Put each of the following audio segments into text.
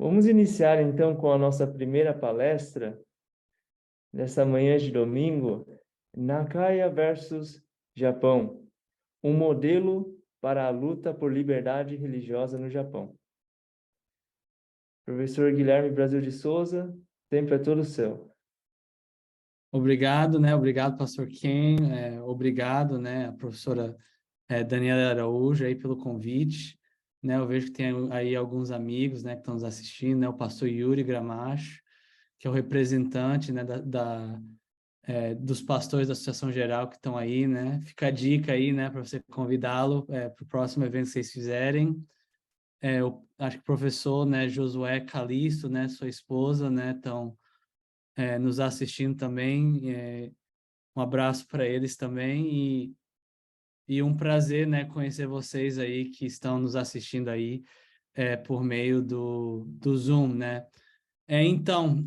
Vamos iniciar então com a nossa primeira palestra nessa manhã de domingo, Nakaya versus Japão, um modelo para a luta por liberdade religiosa no Japão. Professor Guilherme Brasil de Souza, o tempo é todo seu. Obrigado, né? Obrigado, pastor Ken. Obrigado, né, a professora Daniela Araújo aí pelo convite. Né? Eu vejo que tem aí alguns amigos, né, que estão nos assistindo, né? O pastor Yuri Gramacho, que é o representante, né, dos pastores da Associação Geral que estão aí, né? Fica a dica aí, né, para você convidá-lo para o próximo evento que vocês fizerem. Eu acho que o professor, né, Josué Calisto, né, sua esposa, né, estão nos assistindo também. Um abraço para eles também e um prazer, né, conhecer vocês aí que estão nos assistindo aí por meio do Zoom, né? Então,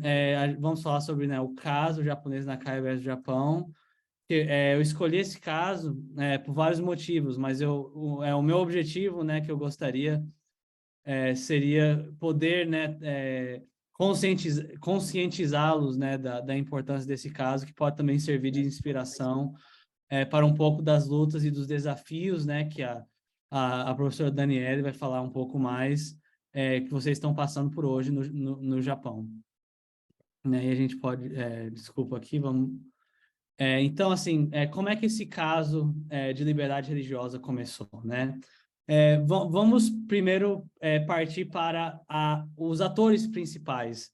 vamos falar sobre, né, o caso japonês Nakaya versus Japão. Eu escolhi esse caso por vários motivos, mas o meu objetivo, né, que eu gostaria seria poder, né, conscientizá-los, né, da importância desse caso, que pode também servir de inspiração para um pouco das lutas e dos desafios, né, que a professora Daniele vai falar um pouco mais, que vocês estão passando por hoje no Japão. Né? E a gente pode, desculpa aqui, vamos... então, assim, como é que esse caso de liberdade religiosa começou, né? Vamos primeiro partir para os atores principais.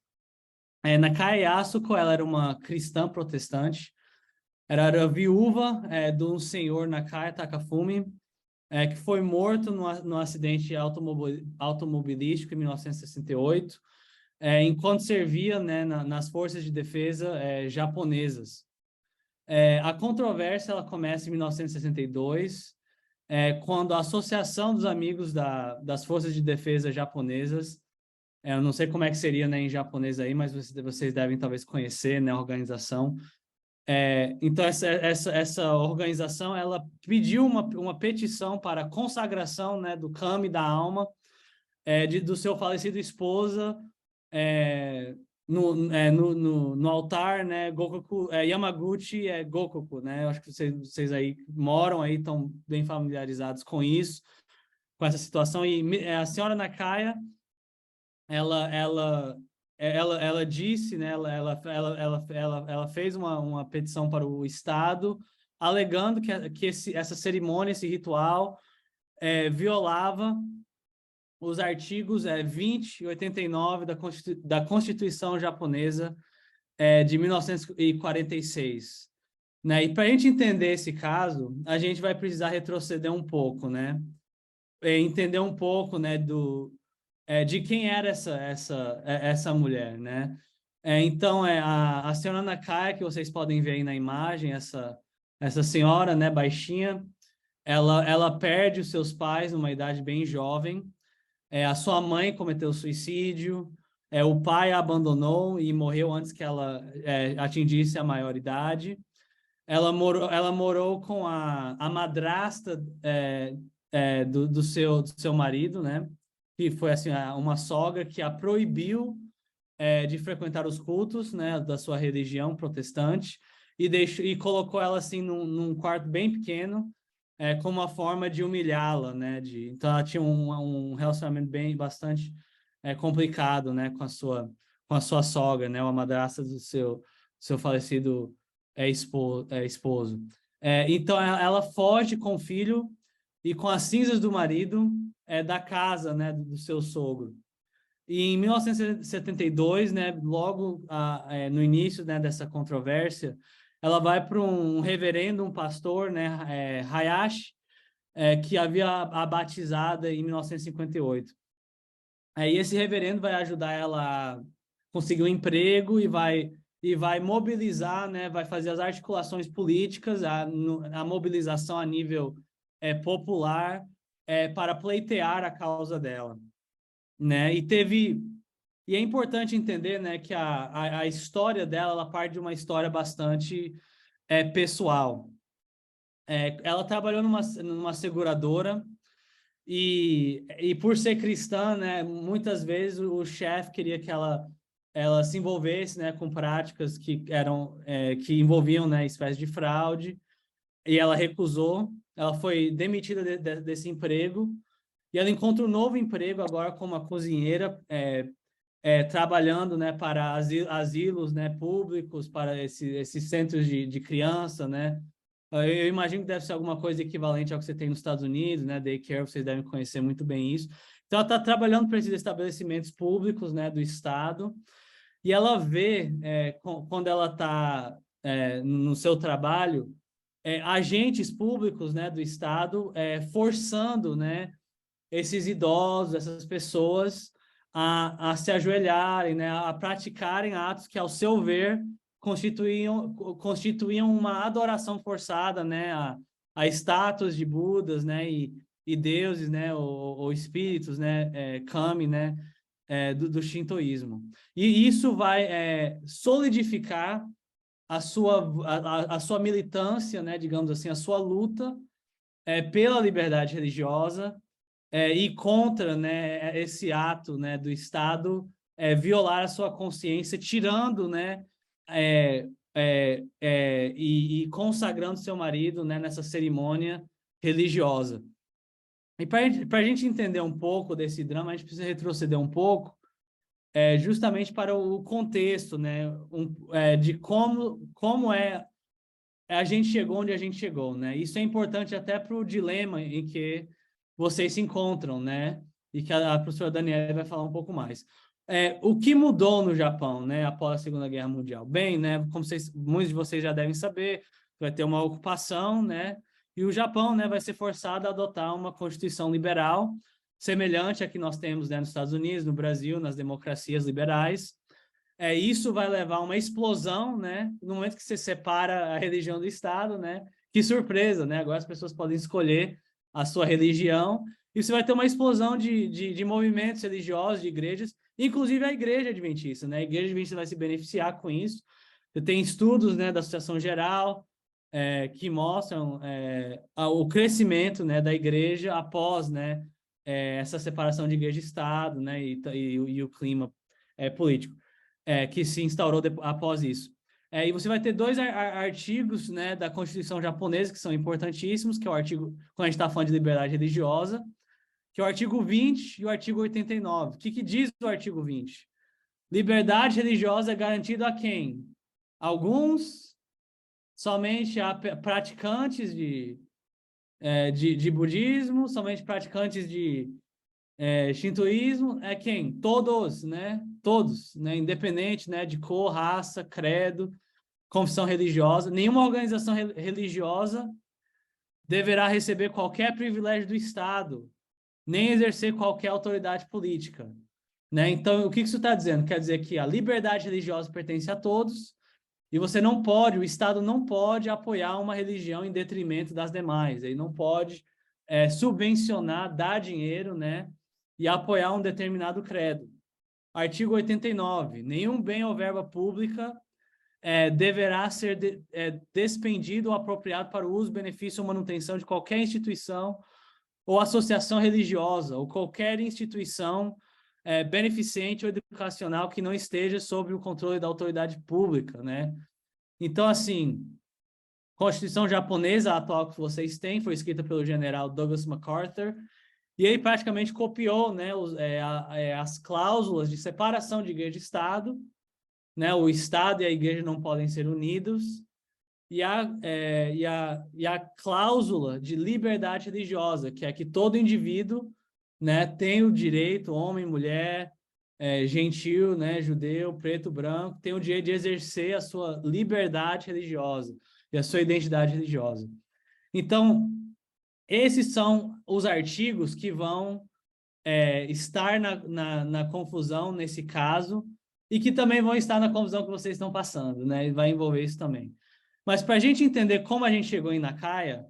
Nakaya Yasuko, ela era uma cristã protestante, era viúva de um senhor Nakaya Takafumi, que foi morto no acidente automobilístico em 1968, enquanto servia, né, nas forças de defesa japonesas. A controvérsia ela começa em 1962, quando a Associação dos Amigos das Forças de Defesa Japonesas, eu não sei como é que seria, né, em japonês aí, mas vocês devem talvez conhecer, né, a organização. Então, essa organização, ela pediu uma petição para a consagração, né, do kami, da alma, do seu falecido esposa, no altar, né, Gokoku, Yamaguchi Gokoku, né, eu acho que vocês aí moram aí, estão bem familiarizados com isso, com essa situação, e a senhora Nakaya, ela disse, né, ela fez uma petição para o Estado, alegando que essa cerimônia, esse ritual, violava os artigos 20 e 89 da Constituição japonesa de 1946. Né? E para a gente entender esse caso, a gente vai precisar retroceder um pouco, né? Entender um pouco, né, de quem era essa mulher, né? Então, a senhora Nakaya, que vocês podem ver aí na imagem, essa senhora, né, baixinha, ela perde os seus pais numa idade bem jovem. A sua mãe cometeu suicídio, o pai a abandonou e morreu antes que ela atingisse a maioridade. Ela morou com a madrasta do seu marido, né? Que foi assim, uma sogra que a proibiu de frequentar os cultos, né, da sua religião protestante e colocou ela assim num quarto bem pequeno, como uma forma de humilhá-la, né? Então ela tinha um relacionamento bastante complicado, né, com a sua sogra, né, uma madrasta do seu falecido esposo. Então ela foge com o filho e com as cinzas do marido da casa, né, do seu sogro. E em 1972, né, logo no início, né, dessa controvérsia, ela vai para um reverendo, um pastor, né, Hayashi, que havia a batizada em 1958. E esse reverendo vai ajudar ela a conseguir um emprego e vai mobilizar, né, vai fazer as articulações políticas, a mobilização a nível popular para pleitear a causa dela, né? E é importante entender, né, que a história dela, ela parte de uma história bastante pessoal. Ela trabalhou numa seguradora e por ser cristã, né, muitas vezes o chefe queria que ela se envolvesse, né, com práticas que eram que envolviam, né, espécie de fraude, e ela recusou. Ela foi demitida desse emprego e ela encontra um novo emprego agora como uma cozinheira, trabalhando, né, para asilos, né, públicos, para esses centros de criança, né. Eu imagino que deve ser alguma coisa equivalente ao que você tem nos Estados Unidos, né, daycare, vocês devem conhecer muito bem isso. Então, ela está trabalhando para esses estabelecimentos públicos, né, do Estado, e ela vê, quando ela está no seu trabalho, agentes públicos, né, do Estado, forçando, né, esses idosos, essas pessoas a se ajoelharem, né, a praticarem atos que, ao seu ver, constituíam uma adoração forçada, né, a estátuas de Budas, né, e deuses, né, ou espíritos, né, kami, né, do shintoísmo. E isso vai solidificar a sua militância, né, digamos assim, a sua luta pela liberdade religiosa, e contra, né, esse ato, né, do Estado violar a sua consciência, tirando, né, e consagrando seu marido, né, nessa cerimônia religiosa. E para a gente entender um pouco desse drama, a gente precisa retroceder um pouco, justamente para o contexto, né, de como a gente chegou onde a gente chegou, né? Isso é importante até para o dilema em que vocês se encontram, né? E que a professora Daniela vai falar um pouco mais. O que mudou no Japão, né, após a Segunda Guerra Mundial? Bem, né, como muitos de vocês já devem saber, vai ter uma ocupação, né? E o Japão, né, vai ser forçado a adotar uma constituição liberal, semelhante à que nós temos, né, nos Estados Unidos, no Brasil, nas democracias liberais. Isso vai levar a uma explosão, né? No momento que você separa a religião do Estado, né? Que surpresa, né? Agora as pessoas podem escolher a sua religião e você vai ter uma explosão de movimentos religiosos, de igrejas, inclusive a Igreja Adventista, né? A Igreja Adventista vai se beneficiar com isso. Você tem estudos, né, da Associação Geral que mostram o crescimento, né, da Igreja após, né, essa separação de Igreja e Estado, né, e o clima político que se instaurou após isso. E você vai ter dois artigos, né, da Constituição japonesa que são importantíssimos, que é o artigo, quando a gente está falando de liberdade religiosa, que é o artigo 20 e o artigo 89. O que diz o artigo 20? Liberdade religiosa é garantida a quem? Alguns, somente a praticantes de budismo, somente praticantes de shintoísmo, quem? Todos, né? Todos, né? Independente, né, de cor, raça, credo, confissão religiosa. Nenhuma organização religiosa deverá receber qualquer privilégio do Estado, nem exercer qualquer autoridade política, né? Então, o que isso está dizendo? Quer dizer que a liberdade religiosa pertence a todos e você não pode, o Estado não pode apoiar uma religião em detrimento das demais. Ele não pode subvencionar, dar dinheiro, né, e apoiar um determinado credo. Artigo 89. Nenhum bem ou verba pública deverá ser despendido ou apropriado para o uso, benefício ou manutenção de qualquer instituição ou associação religiosa, ou qualquer instituição beneficente ou educacional que não esteja sob o controle da autoridade pública, né? Então, assim, a Constituição japonesa, a atual que vocês têm, foi escrita pelo general Douglas MacArthur, e ele praticamente copiou, né, as cláusulas de separação de igreja e Estado, né? O Estado e a igreja não podem ser unidos, e a cláusula de liberdade religiosa, que é que todo indivíduo, né, tem o direito, homem, mulher, gentil, né, judeu, preto, branco, tem o direito de exercer a sua liberdade religiosa e a sua identidade religiosa. Então, esses são os artigos que vão estar na confusão nesse caso e que também vão estar na confusão que vocês estão passando, né? E vai envolver isso também. Mas para a gente entender como a gente chegou em Nakaya,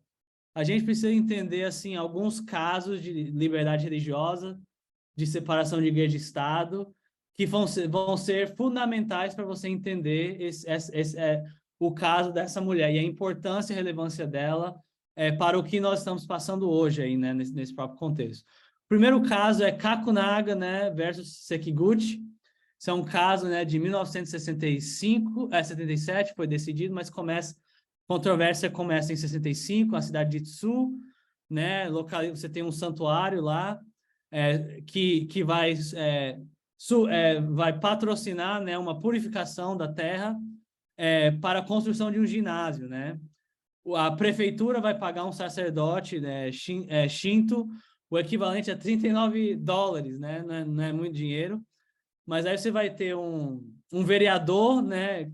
a gente precisa entender assim alguns casos de liberdade religiosa, de separação de igreja e Estado, que vão ser fundamentais para você entender o caso dessa mulher e a importância e relevância dela para o que nós estamos passando hoje aí, né, nesse próprio contexto. O primeiro caso é Kakunaga, né, versus Sekiguchi. Isso é um caso, né, de 1965, 77, foi decidido, mas controvérsia começa em 65, na cidade de Tsu, né, você tem um santuário lá, que vai patrocinar, né, uma purificação da terra para a construção de um ginásio, né? A prefeitura vai pagar um sacerdote, né, Shinto, o equivalente a $39, né? Não é muito dinheiro. Mas aí você vai ter um vereador, né,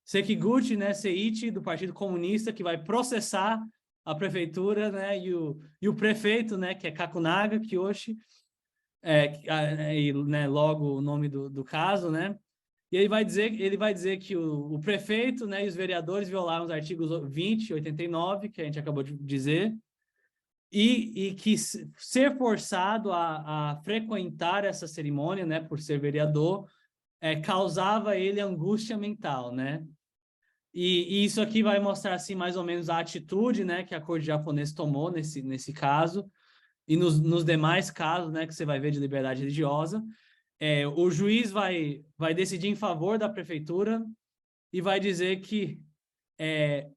Sekiguchi, né, Seiichi, do Partido Comunista, que vai processar a prefeitura, né, e o prefeito, né, que é Kakunaga Kiyoshi, né, logo o nome do caso, né, e ele vai dizer que o prefeito, né, e os vereadores violaram os artigos 20 e 89, que a gente acabou de dizer, e que ser forçado a frequentar essa cerimônia, né, por ser vereador, causava ele angústia mental, né? E isso aqui vai mostrar, assim, mais ou menos a atitude, né, que a corte japonesa tomou nesse caso, e nos demais casos, né, que você vai ver de liberdade religiosa. O juiz vai decidir em favor da prefeitura e vai dizer que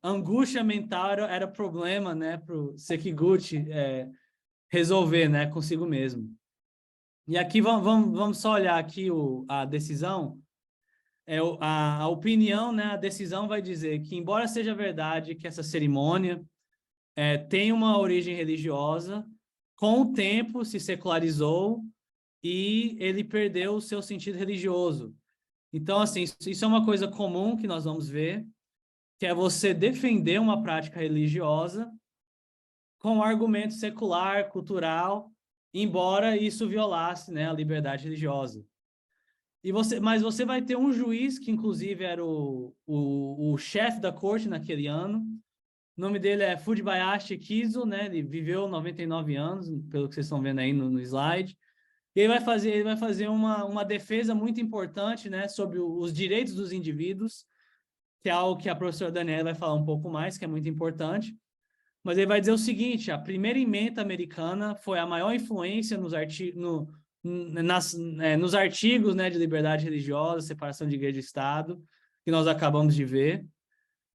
angústia mental era problema, né, para o Sekiguchi resolver, né, consigo mesmo. E aqui vamos só olhar aqui a decisão. A opinião, né, a decisão vai dizer que, embora seja verdade que essa cerimônia tem uma origem religiosa, com o tempo se secularizou e ele perdeu o seu sentido religioso. Então, assim, isso é uma coisa comum que nós vamos ver, que é você defender uma prática religiosa com argumento secular, cultural, embora isso violasse, né, a liberdade religiosa. Mas você vai ter um juiz, que inclusive era o chefe da corte naquele ano. O nome dele é Fujibayashi Kizo, né? Ele viveu 99 anos, pelo que vocês estão vendo aí no slide. E ele vai fazer uma defesa muito importante, né, sobre os direitos dos indivíduos, que é algo que a professora Daniela vai falar um pouco mais, que é muito importante. Mas ele vai dizer o seguinte: a primeira emenda americana foi a maior influência nos artigos, né, de liberdade religiosa, separação de igreja e Estado, que nós acabamos de ver.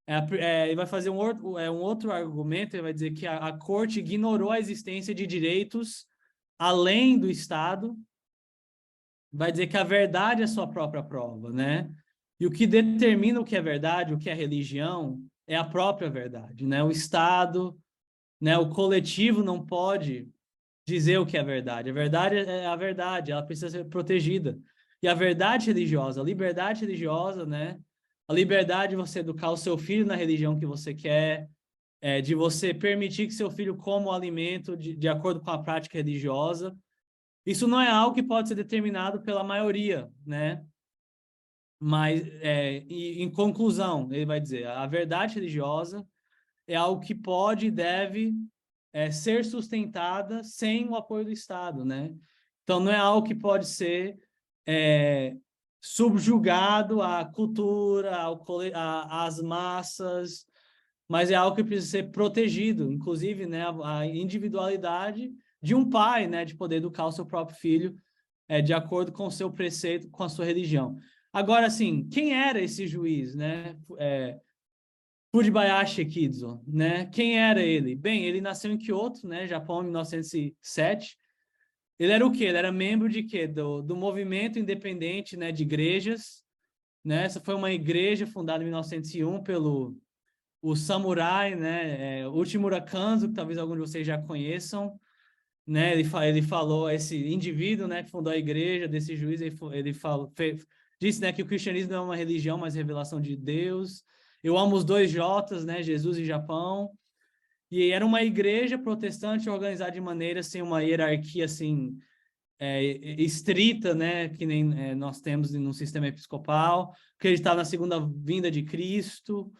Ele vai fazer um outro argumento. Ele vai dizer que a corte ignorou a existência de direitos além do Estado. Vai dizer que a verdade é sua própria prova, né? E o que determina o que é verdade, o que é religião, é a própria verdade, né? O Estado, né, o coletivo não pode dizer o que é verdade. A verdade é a verdade, ela precisa ser protegida. E a verdade religiosa, a liberdade religiosa, né? A liberdade de você educar o seu filho na religião que você quer, de você permitir que seu filho coma o alimento de acordo com a prática religiosa. Isso não é algo que pode ser determinado pela maioria, né? Mas, em conclusão, ele vai dizer, a verdade religiosa é algo que pode e deve ser sustentada sem o apoio do Estado, né? Então, não é algo que pode ser subjugado à cultura, às massas, mas é algo que precisa ser protegido, inclusive, né, a individualidade de um pai, né, de poder educar o seu próprio filho de acordo com o seu preceito, com a sua religião. Agora, assim, quem era esse juiz, né? Fujibayashi Kizo, né? Quem era ele? Bem, ele nasceu em Kyoto, né, Japão, em 1907. Ele era o quê? Ele era membro de quê? Do movimento independente, né, de igrejas, né? Essa foi uma igreja fundada em 1901 pelo samurai, né, Uchimura Kanzo, que talvez alguns de vocês já conheçam, né? Ele falou, esse indivíduo, né, que fundou a igreja, desse juiz, ele disse, né, que o cristianismo não é uma religião, mas revelação de Deus. Eu amo os dois J's, né, Jesus e Japão. E era uma igreja protestante organizada de maneira sem uma hierarquia assim estrita, né, que nem nós temos no sistema episcopal, acreditava na segunda vinda de Cristo,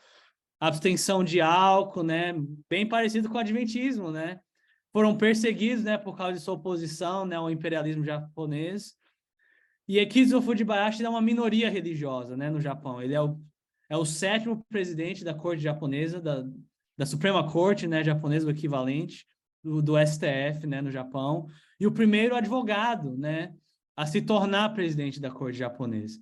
abstenção de álcool, né, bem parecido com o adventismo, né? Foram perseguidos, né, por causa de sua oposição, né, ao imperialismo japonês. E Kizo Fujibayashi é uma minoria religiosa, né, no Japão. Ele é o sétimo presidente da corte japonesa, da da Suprema Corte, né, japonesa, o equivalente do STF, né, no Japão, e o primeiro advogado, né, a se tornar presidente da corte japonesa.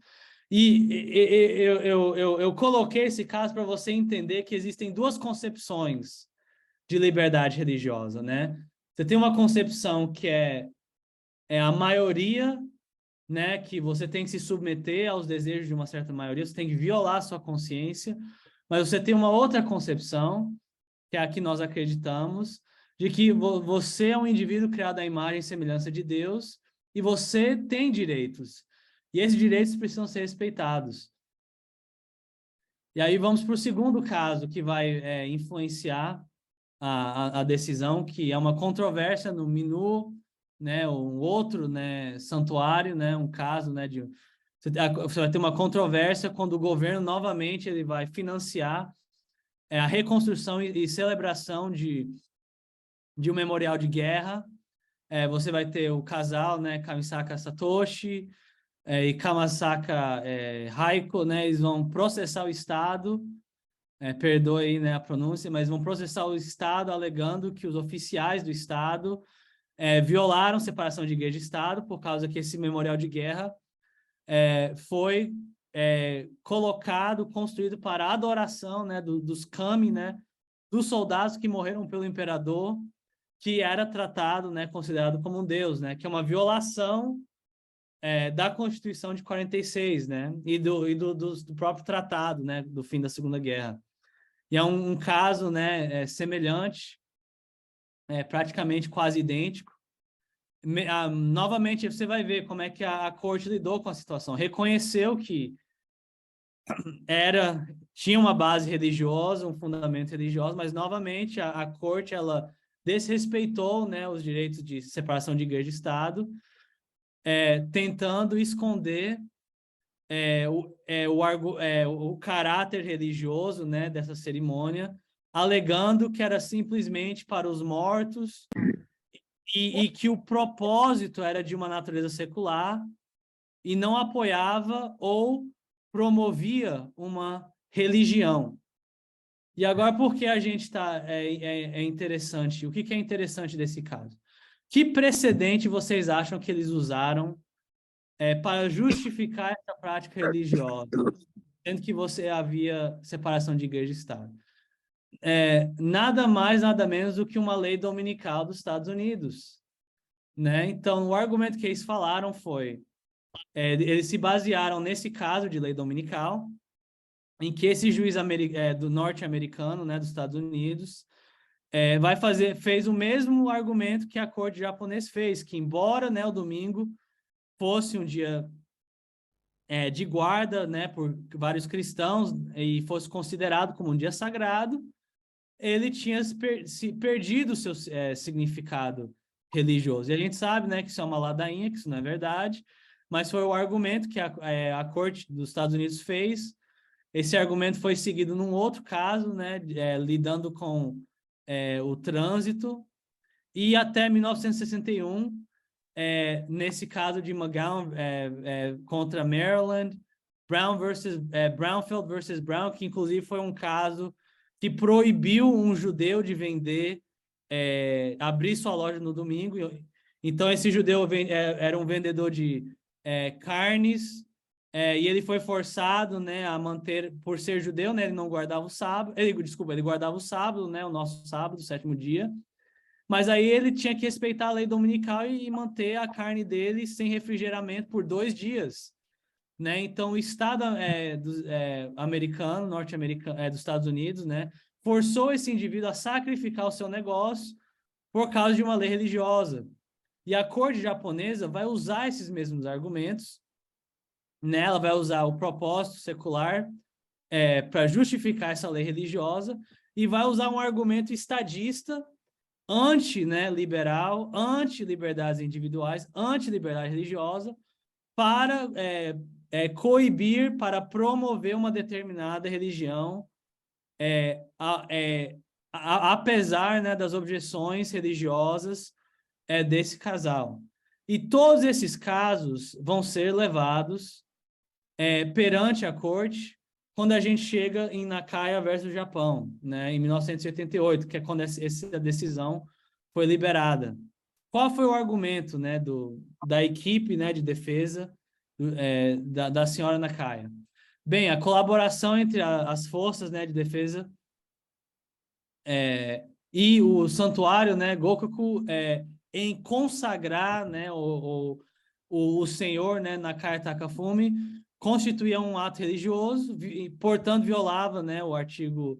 Eu coloquei esse caso para você entender que existem duas concepções de liberdade religiosa, né? Você tem uma concepção que é a maioria, né? Que você tem que se submeter aos desejos de uma certa maioria, você tem que violar a sua consciência, mas você tem uma outra concepção, que é a que nós acreditamos, de que você é um indivíduo criado à imagem e semelhança de Deus e você tem direitos. E esses direitos precisam ser respeitados. E aí vamos para o segundo caso que vai influenciar a decisão, que é uma controvérsia no Minu, né, um outro, né, santuário, né, um caso, né, você vai ter uma controvérsia quando o governo novamente ele vai financiar a reconstrução e celebração de um memorial de guerra. Você vai ter o casal, né, Kamisaka Satoshi e Kamasaka Haiko, né, eles vão processar o Estado, perdoe aí, né, a pronúncia, mas vão processar o Estado alegando que os oficiais do Estado violaram separação de igreja e Estado por causa que esse memorial de guerra foi colocado, construído para a adoração, né, dos kami, né, dos soldados que morreram pelo imperador, que era tratado, né, considerado como um deus, né, que é uma violação da Constituição de 46, né, e do próprio tratado, né, do fim da Segunda Guerra. E é um caso, né, semelhante, praticamente quase idêntico. Novamente, você vai ver como é que a corte lidou com a situação. Reconheceu que tinha uma base religiosa, um fundamento religioso, mas, novamente, a corte ela desrespeitou, né, os direitos de separação de igreja e Estado, tentando esconder o caráter religioso, né, dessa cerimônia, alegando que era simplesmente para os mortos e que o propósito era de uma natureza secular e não apoiava ou promovia uma religião. E agora, por que a gente está interessante? O que é interessante desse caso? Que precedente vocês acham que eles usaram para justificar essa prática religiosa, sendo que você havia separação de igreja e Estado? Nada mais, nada menos do que uma lei dominical dos Estados Unidos, né? Então, o argumento que eles falaram foi, eles se basearam nesse caso de lei dominical, em que esse juiz do norte-americano, né, dos Estados Unidos, fez o mesmo argumento que a corte japonesa fez, que embora, né, o domingo fosse um dia de guarda, né, por vários cristãos e fosse considerado como um dia sagrado, ele tinha perdido o seu significado religioso. E a gente sabe, né, que isso é uma ladainha, que isso não é verdade, mas foi o argumento que a corte dos Estados Unidos fez. Esse argumento foi seguido num outro caso, né, lidando com o trânsito, e até 1961, nesse caso de McGowan contra Maryland, Brownfield versus Brown, que inclusive foi um caso que proibiu um judeu de vender, abrir sua loja no domingo. Então, esse judeu era um vendedor de carnes, e ele foi forçado, né, a manter, por ser judeu, né, ele não guardava o sábado, ele guardava o sábado, né, o nosso sábado, o 7º dia, mas aí ele tinha que respeitar a lei dominical e manter a carne dele sem refrigeramento por 2 dias, né? Então, o Estado americano, norte-americano, dos Estados Unidos, né, forçou esse indivíduo a sacrificar o seu negócio por causa de uma lei religiosa. E a corte japonesa vai usar esses mesmos argumentos, né? Ela vai usar o propósito secular para justificar essa lei religiosa e vai usar um argumento estadista, anti-liberal, anti-liberdades individuais, anti-liberdade religiosa, para coibir, para promover uma determinada religião, apesar, né, das objeções religiosas desse casal. E todos esses casos vão ser levados perante a corte quando a gente chega em Nakaya versus Japão, né, em 1988, que é quando essa decisão foi liberada. Qual foi o argumento, né, da equipe, né, de defesa da senhora Nakaya? Bem, a colaboração entre as forças, né, de defesa e o santuário, né, Gokoku, em consagrar, né, o senhor, né, Nakaya Takafumi, constituía um ato religioso e, portanto, violava, né, o artigo,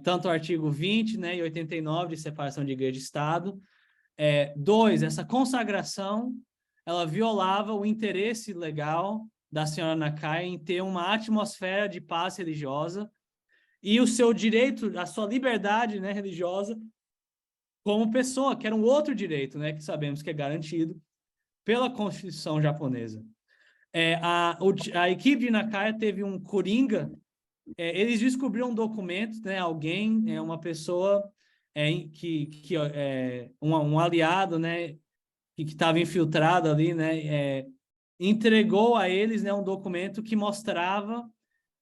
tanto o artigo 20, né, e 89 de separação de igreja e Estado. Dois, essa consagração, ela violava o interesse legal da senhora Nakaya em ter uma atmosfera de paz religiosa e o seu direito, a sua liberdade, né, religiosa como pessoa, que era um outro direito, né, que sabemos que é garantido pela Constituição japonesa. A equipe de Nakaya teve um coringa, eles descobriram um documento, né, alguém, uma pessoa, um aliado, né, que estava infiltrado ali, né, entregou a eles, né, um documento que mostrava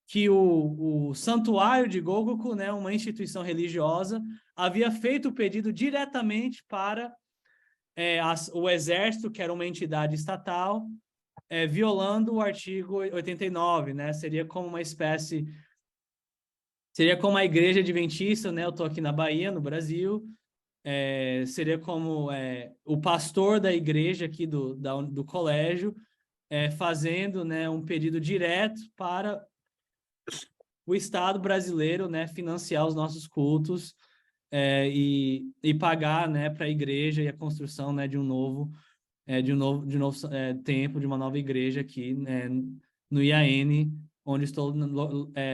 que o santuário de Gokoku, né, uma instituição religiosa, havia feito o pedido diretamente para o exército, que era uma entidade estatal, violando o artigo 89, né? Seria como uma espécie... Seria como a igreja adventista, né? Eu estou aqui na Bahia, no Brasil. Seria como o pastor da igreja aqui do colégio, fazendo, né, um pedido direto para o Estado brasileiro, né, financiar os nossos cultos e pagar, né, para a igreja e a construção, né, de um novo templo, de uma nova igreja aqui, né, no IAN, onde estou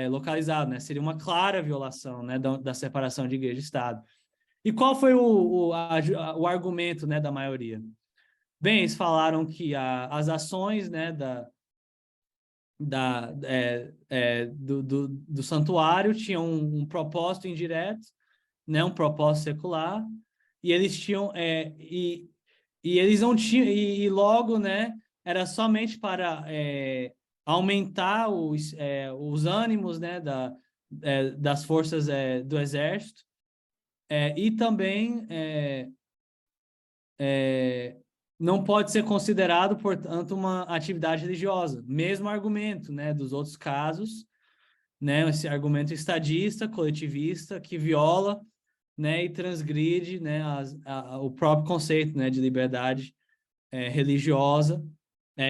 localizado, né? Seria uma clara violação, né, da separação de igreja e Estado. E qual foi o argumento, né, da maioria? Bem, eles falaram que as ações, né, do santuário tinham um propósito indireto, né, um propósito secular, e eles tinham e eles não tinham e logo, né, era somente para aumentar os ânimos, né, das forças do exército, e também não pode ser considerado, portanto, uma atividade religiosa. Mesmo argumento, né, dos outros casos, né, esse argumento estadista, coletivista, que viola, né, e transgride, né, o próprio conceito, né, de liberdade religiosa,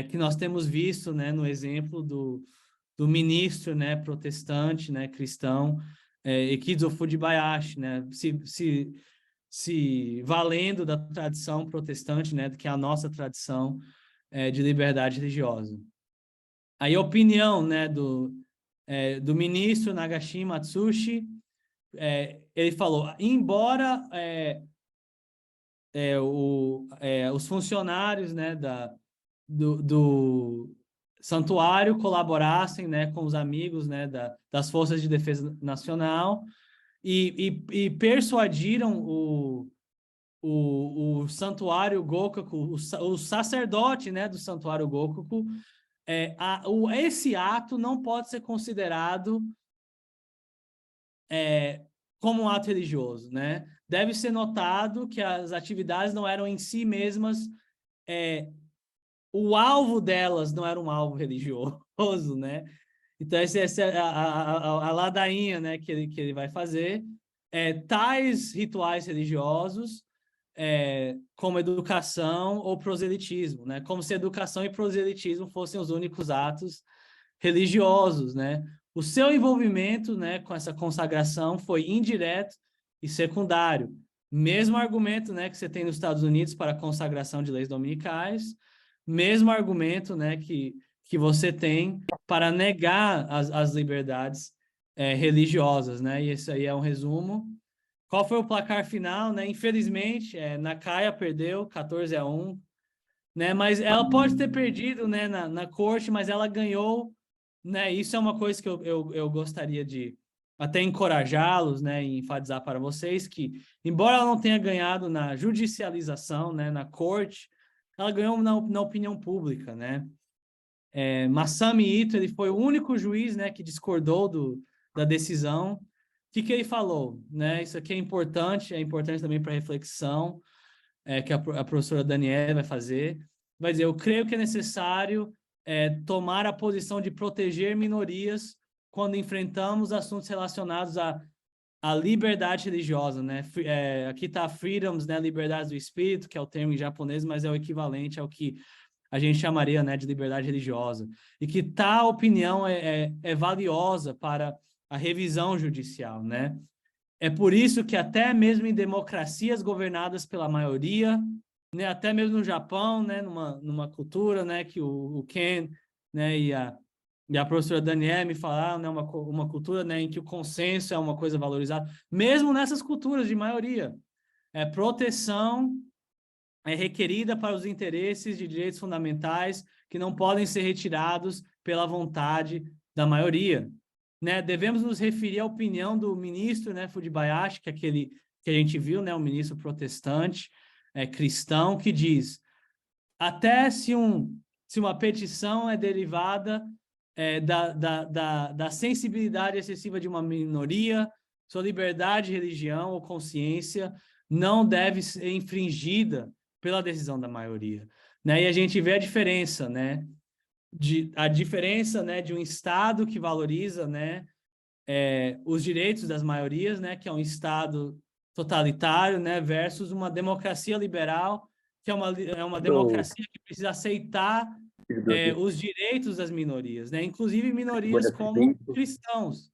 que nós temos visto, né, no exemplo do ministro, né, protestante, né, cristão, Ekizo Fujibayashi, né, se valendo da tradição protestante, né, que é a nossa tradição de liberdade religiosa. Aí a opinião, né, do ministro Nagashi Matsushi, ele falou, embora os funcionários, né, do santuário colaborassem, né, com os amigos, né, das Forças de Defesa Nacional e persuadiram o santuário Gokoku, o sacerdote, né, do santuário Gokoku, esse ato não pode ser considerado como um ato religioso, né? Deve ser notado que as atividades não eram em si mesmas, o alvo delas não era um alvo religioso, né? Então, essa é a ladainha, né, que ele vai fazer. Tais rituais religiosos, como educação ou proselitismo, né? Como se educação e proselitismo fossem os únicos atos religiosos, né? O seu envolvimento, né, com essa consagração foi indireto e secundário. Mesmo argumento, né, que você tem nos Estados Unidos para a consagração de leis dominicais, mesmo argumento, né, que você tem para negar as liberdades religiosas, né? E esse aí é um resumo. Qual foi o placar final, né? Infelizmente, Nakaya perdeu 14-1, né? Mas ela pode ter perdido, né, na corte, mas ela ganhou, né? Isso é uma coisa que eu gostaria de até encorajá-los, né, e enfatizar para vocês que, embora ela não tenha ganhado na judicialização, né, na corte, ela ganhou na opinião pública, né? Masami Ito, ele foi o único juiz, né, que discordou da decisão. O que ele falou? Né? Isso aqui é importante também para reflexão, que a professora Daniela vai fazer. Vai dizer, eu creio que é necessário tomar a posição de proteger minorias quando enfrentamos assuntos relacionados à liberdade religiosa, né? Aqui está freedoms, né? Liberdade do espírito, que é o termo em japonês, mas é o equivalente ao que a gente chamaria, né, de liberdade religiosa. E que tal opinião é valiosa para a revisão judicial, né? É por isso que até mesmo em democracias governadas pela maioria, né, até mesmo no Japão, né, numa cultura, né, que o Ken, né, e a professora Daniela me falaram, né, uma cultura, né, em que o consenso é uma coisa valorizada, mesmo nessas culturas de maioria. Proteção é requerida para os interesses de direitos fundamentais que não podem ser retirados pela vontade da maioria. Né? Devemos nos referir à opinião do ministro, né, Fujibayashi, que é aquele que a gente viu, né, um ministro protestante, cristão, que diz: até se uma petição é derivada da sensibilidade excessiva de uma minoria, sua liberdade de religião ou consciência não deve ser infringida pela decisão da maioria. Né? E a gente vê a diferença, né? Né, de um Estado que valoriza, né, os direitos das maiorias, né, que é um Estado totalitário, né, versus uma democracia liberal, que é uma democracia que precisa aceitar os direitos das minorias, né, inclusive minorias como cristãos.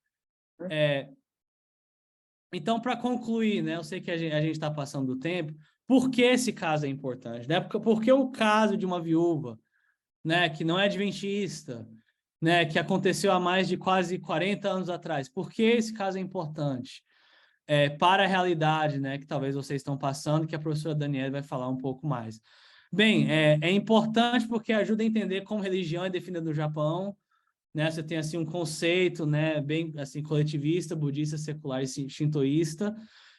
Então, para concluir, né, eu sei que a gente está passando do tempo, por que esse caso é importante? Né? Porque o caso de uma viúva, né, que não é adventista, né, que aconteceu há mais de quase 40 anos atrás. Por que esse caso é importante? Para a realidade, né, que talvez vocês estão passando, que a professora Daniela vai falar um pouco mais. Bem, é importante porque ajuda a entender como religião é definida no Japão, né? Você tem assim um conceito, né, bem assim coletivista, budista, secular e shintoísta.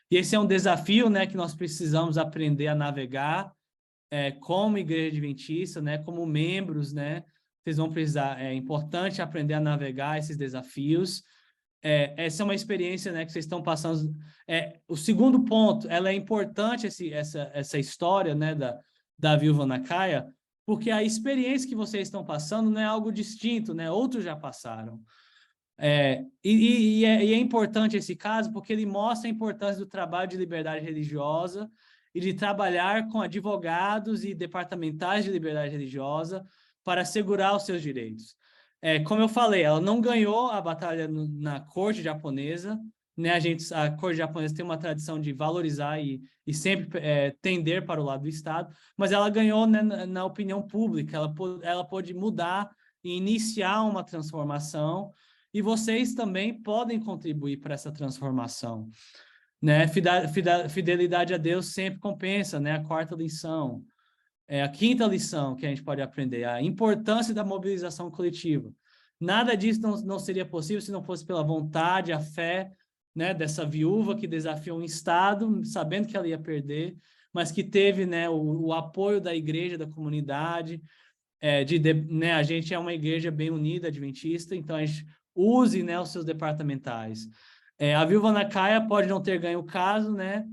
E esse é um desafio, né, que nós precisamos aprender a navegar como igreja adventista, né, como membros, né? Vocês vão precisar, é importante aprender a navegar esses desafios. Essa é uma experiência, né, que vocês estão passando. O segundo ponto, ela é importante essa história, né, da viúva Nakaya, porque a experiência que vocês estão passando não é algo distinto, né? Outros já passaram. E é importante esse caso porque ele mostra a importância do trabalho de liberdade religiosa e de trabalhar com advogados e departamentais de liberdade religiosa para assegurar os seus direitos. Como eu falei, ela não ganhou a batalha na corte japonesa, né? A corte japonesa tem uma tradição de valorizar e sempre tender para o lado do Estado, mas ela ganhou, né, na opinião pública, ela pôde mudar e iniciar uma transformação, e vocês também podem contribuir para essa transformação. Né? Fidelidade a Deus sempre compensa, né? A quarta lição. A quinta lição que a gente pode aprender, a importância da mobilização coletiva. Nada disso não seria possível se não fosse pela vontade, a fé, né, dessa viúva que desafiou um Estado, sabendo que ela ia perder, mas que teve, né, o apoio da igreja, da comunidade, né, a gente é uma igreja bem unida, adventista, então a gente use, né, os seus departamentais. A viúva Nakaya pode não ter ganho o caso, né,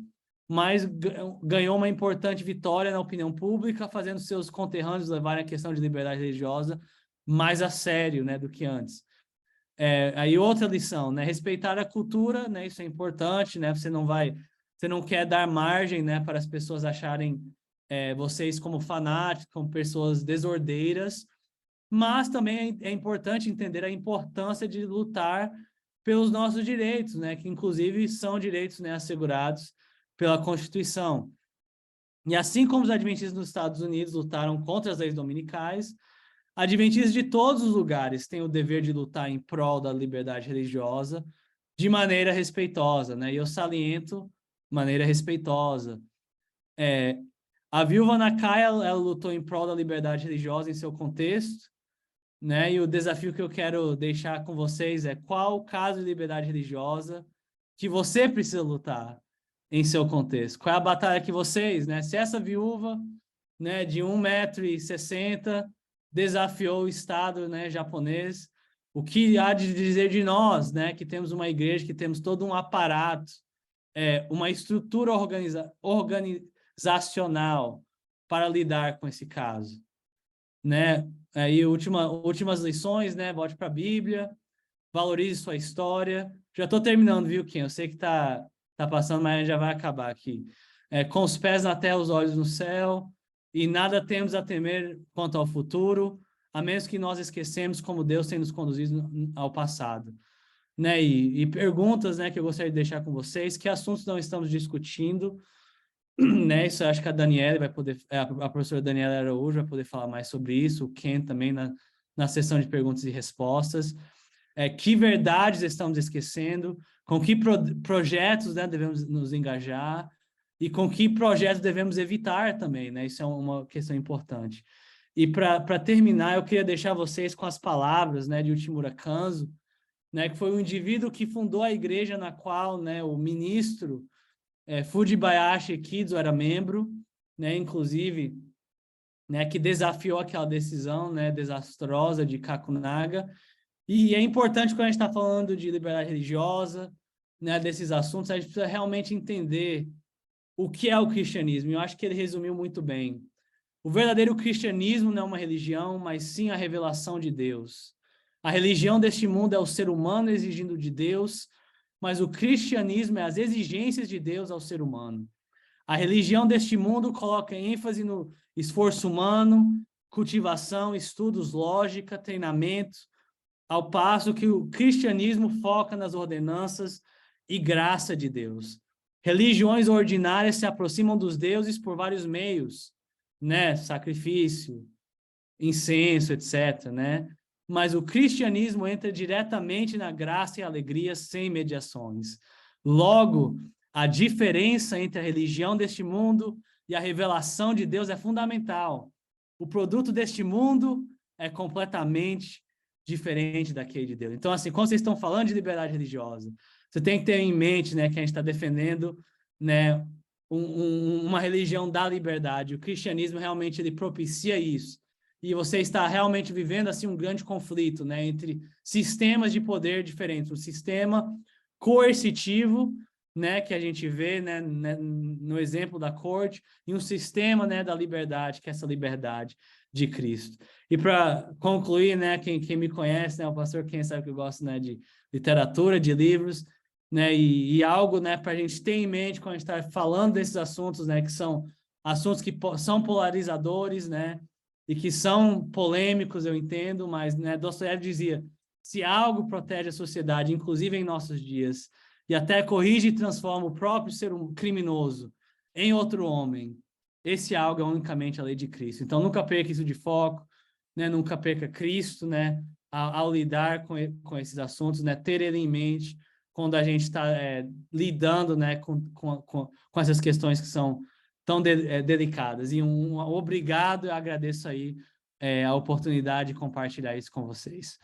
mas ganhou uma importante vitória na opinião pública, fazendo seus conterrâneos levarem a questão de liberdade religiosa mais a sério, né, do que antes. Aí outra lição, né, respeitar a cultura, né, isso é importante, né, você não quer dar margem, né, para as pessoas acharem vocês como fanáticos, como pessoas desordeiras, mas também é importante entender a importância de lutar pelos nossos direitos, né, que inclusive são direitos, né, assegurados pela Constituição. E assim como os adventistas nos Estados Unidos lutaram contra as leis dominicais, adventistas de todos os lugares têm o dever de lutar em prol da liberdade religiosa de maneira respeitosa, né? E eu saliento maneira respeitosa. A viúva Nakaya, ela lutou em prol da liberdade religiosa em seu contexto, né? E o desafio que eu quero deixar com vocês é qual o caso de liberdade religiosa que você precisa lutar em seu contexto. Qual é a batalha que vocês, né? Se essa viúva, né, de 1,60 m, desafiou o Estado, né, japonês. O que há de dizer de nós, né, que temos uma igreja, que temos todo um aparato, uma estrutura organizacional para lidar com esse caso, né? Aí, últimas lições, né? Volte para a Bíblia, valorize sua história. Já estou terminando, viu, Ken? Eu sei que tá passando, mas já vai acabar aqui. Com os pés na terra, os olhos no céu, e nada temos a temer quanto ao futuro, a menos que nós esquecemos como Deus tem nos conduzido ao passado. Né? E perguntas, né, que eu gostaria de deixar com vocês: que assuntos não estamos discutindo? Né? Isso eu acho que a Daniela vai poder, a professora Daniela Araújo vai poder falar mais sobre isso, o Ken também na sessão de perguntas e respostas. Que verdades estamos esquecendo, com que projetos, né, devemos nos engajar e com que projetos devemos evitar também, né? Isso é uma questão importante. E para terminar, eu queria deixar vocês com as palavras, né, de Uchimura Kanzo, né, que foi o indivíduo que fundou a igreja na qual, né, o ministro Fujibayashi Kizo era membro, né, inclusive, né, que desafiou aquela decisão, né, desastrosa de Kakunaga. E é importante, quando a gente está falando de liberdade religiosa, né, desses assuntos, a gente precisa realmente entender o que é o cristianismo. Eu acho que ele resumiu muito bem. O verdadeiro cristianismo não é uma religião, mas sim a revelação de Deus. A religião deste mundo é o ser humano exigindo de Deus, mas o cristianismo é as exigências de Deus ao ser humano. A religião deste mundo coloca ênfase no esforço humano, cultivação, estudos, lógica, treinamento, ao passo que o cristianismo foca nas ordenanças e graça de Deus. Religiões ordinárias se aproximam dos deuses por vários meios, né? Sacrifício, incenso, etc., né? Mas o cristianismo entra diretamente na graça e alegria sem mediações. Logo, a diferença entre a religião deste mundo e a revelação de Deus é fundamental. O produto deste mundo é completamente diferente daquele de Deus. Então, assim, quando vocês estão falando de liberdade religiosa, você tem que ter em mente, né, que a gente está defendendo, né, uma religião da liberdade. O cristianismo realmente ele propicia isso. E você está realmente vivendo assim um grande conflito, né, entre sistemas de poder diferentes, um sistema coercitivo, né, que a gente vê, né, no exemplo da corte, e um sistema, né, da liberdade, que é essa liberdade de Cristo. E para concluir, né, quem me conhece, né, o pastor, quem sabe que eu gosto, né, de literatura, de livros, né, e algo, né, para a gente ter em mente quando a gente está falando desses assuntos, né, que são assuntos que são polarizadores, né, e que são polêmicos, eu entendo, mas, né, Dostoiévski dizia: se algo protege a sociedade, inclusive em nossos dias, e até corrige e transforma o próprio ser criminoso em outro homem, esse algo é unicamente a lei de Cristo. Então, nunca perca isso de foco, né? Nunca perca Cristo, né? Ao lidar com esses assuntos, né? Ter ele em mente quando a gente está lidando, né? Com essas questões que são tão delicadas. E obrigado, eu agradeço aí a oportunidade de compartilhar isso com vocês.